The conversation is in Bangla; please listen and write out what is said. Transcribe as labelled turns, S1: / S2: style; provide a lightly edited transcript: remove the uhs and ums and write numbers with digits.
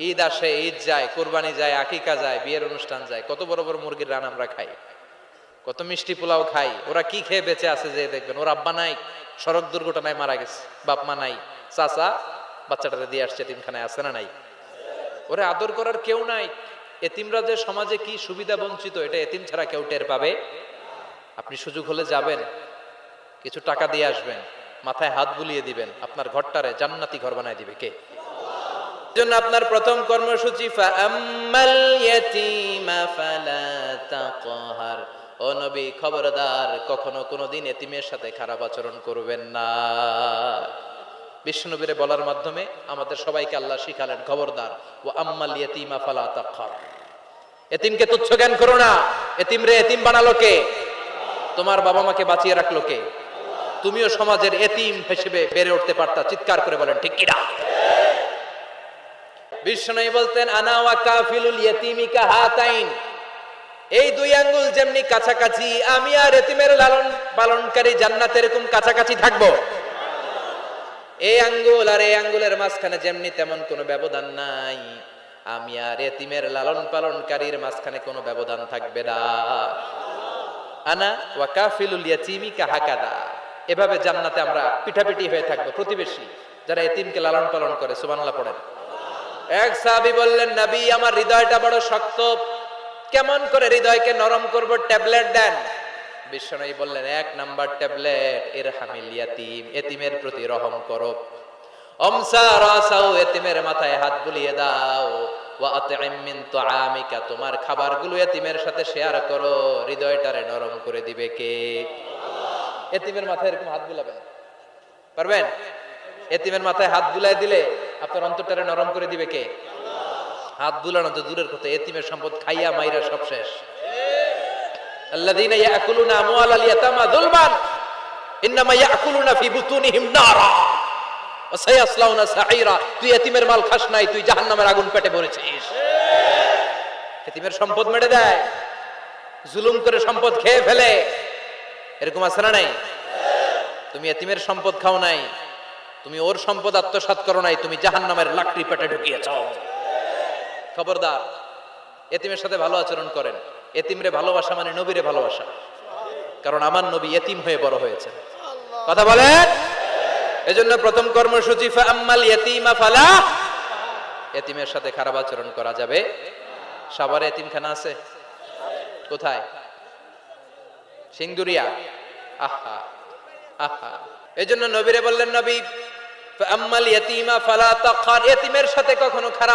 S1: ঈদ আসে, ঈদ যায়, কোরবানি যায়, আকিকা যায়, বিয়ের অনুষ্ঠান যায়, কত বড় বড় মুরগির রান আমরা খাই, কত মিষ্টি পোলাও খাই। ওরা কি খেয়ে বেঁচে আছে যে দেখবেন, ওর আব্বা নাই, সড়ক দুর্ঘটনায় মারা গেছে, বাপ মা নাই, চাচা বাচ্চাটারে দিয়ে আসছে এতিমখানায়, আছে না নাই? ওরে আদর করার কেউ নাই। এতিমরা যে সমাজে কি সুবিধা বঞ্চিত, এটা এতিম ছাড়া কেউ টের পাবে। আপনি সুযোগ হলে যাবেন, কিছু টাকা দিয়ে আসবেন, মাথায় হাত বুলিয়ে দিবেন, আপনার ঘরটারে জান্নাতি ঘর বানায় দিবে কে? জন্য আপনার প্রথম কর্মসূচি ফাআম্মাল ইয়াতীমা ফালা তাকহার। ও নবী, খবরদার, কখনো কোনোদিন এতিমের সাথে খারাপ আচরণ করবেন না। বিশ্বনবীরে বলার মাধ্যমে আমাদের সবাইকে আল্লাহ শিখালেন, খবরদার, ওয়া আম্মাল ইয়াতীমা ফালা তাকহার। এতিমকে তুচ্ছ জ্ঞান করো না। এতিমরে এতিম বানালো কে? তোমার বাবা মাকে বাঁচিয়ে রাখলো কে? তুমিও সমাজের এতিম হিসেবে বেড়ে উঠতে পারতা। চিৎকার করে বলেন ঠিক কিনা? বিশ্বনবী বলতেন, আনা ওয়া কাফিলুল ইয়াতীমি কাহাতাইন। এই দুই আঙ্গুল যেমনি কাছাকাছি, আমি আর এতিমের লালন পালনকারী জান্নাতে এরকম কাছাকাছি থাকবো। এই আঙ্গুল আর এই আঙ্গুলের মাঝখানে যেমনি তেমন কোনো ব্যবধান নাই, আমি আর এতিমের লালন পালনকারীর মাঝখানে কোনো ব্যবধান থাকবে না। আনা ওয়া কাফিলুল ইয়াতীমি কাহাকাদা। এভাবে জান্নাতে আমরা পিঠাপিঠি হয়ে থাকবো, প্রতিবেশী যারা এতিমকে লালন পালন করে। সুবহানাল্লাহ পড়েন। এক সাহাবী বললেন, নবী, আমার হৃদয়টা বড় শক্ত, কেমন করে হৃদয়কে নরম করব? ট্যাবলেট দেন। বিশ্বনবী বললেন, এক নাম্বার ট্যাবলেট, ইরহামিল ইয়াতীম, এতিমের প্রতি রহম করো। আমসা রাসাও, এতিমের মাথায় হাত বুলিয়ে দাও। ওয়া আতইম মিন তুআমিকা, তোমার খাবারগুলো এতিমের সাথে শেয়ার করো। হৃদয়টারে নরম করে দিবে কে? এতিমের মাথায় এরকম হাত বুলাবেন, পারবেন? এতিমের মাথায় হাত বুলাই দিলে আপনার অন্তরটারে নরম করে দিবে কে? হাত বুলানো তো দূরের কথা, এতিমের সম্পদ খাইয়া মাইরা সব শেষ। আল্লাযীনা ইয়াকুলুনা আমওয়ালাল ইয়াতামা যুলমান ইন্নামা ইয়াকুলুনা ফি বুতুনিহিম নারা ওয়া সায়াসলাউনা সাঈরা। তুই এতিমের মাল খাস নাই, তুই জাহান্নামের আগুন পেটে ভরেছিস। এতিমের সম্পদ মেরে দেয়, জুলুম করে সম্পদ খেয়ে ফেলে, এরকম আছে না নাই? তুমি এতিমের সম্পদ খাও নাই, তুমি ওর সম্পদ আত্মসাৎ করো নাই, তুমি জাহান্নামের লাকড়ি পেটে ঢুকিয়েছ। খবরদার, এতিমের সাথে ভালো আচরণ করেন। এতিমরে ভালোবাসা মানে নবীরে ভালোবাসা, কারণ আমার নবী এতিম হয়ে বড় হয়েছে। কথা বলেন। এজন্য প্রথম কর্মসূচি ফাআম্মাল ইয়াতীমা ফালা। এতিমের সাথে খারাপ আচরণ করা যাবে। সাভারে এতিমখানা আছে? কোথায়? সিংদুরিয়া। আহা আহা। এজন্য নবীরে বললেন, নবী, ফাআম্মাল ইয়াতীমা ফালা তাকহার, এতিমের সাথে কখনো খারাপ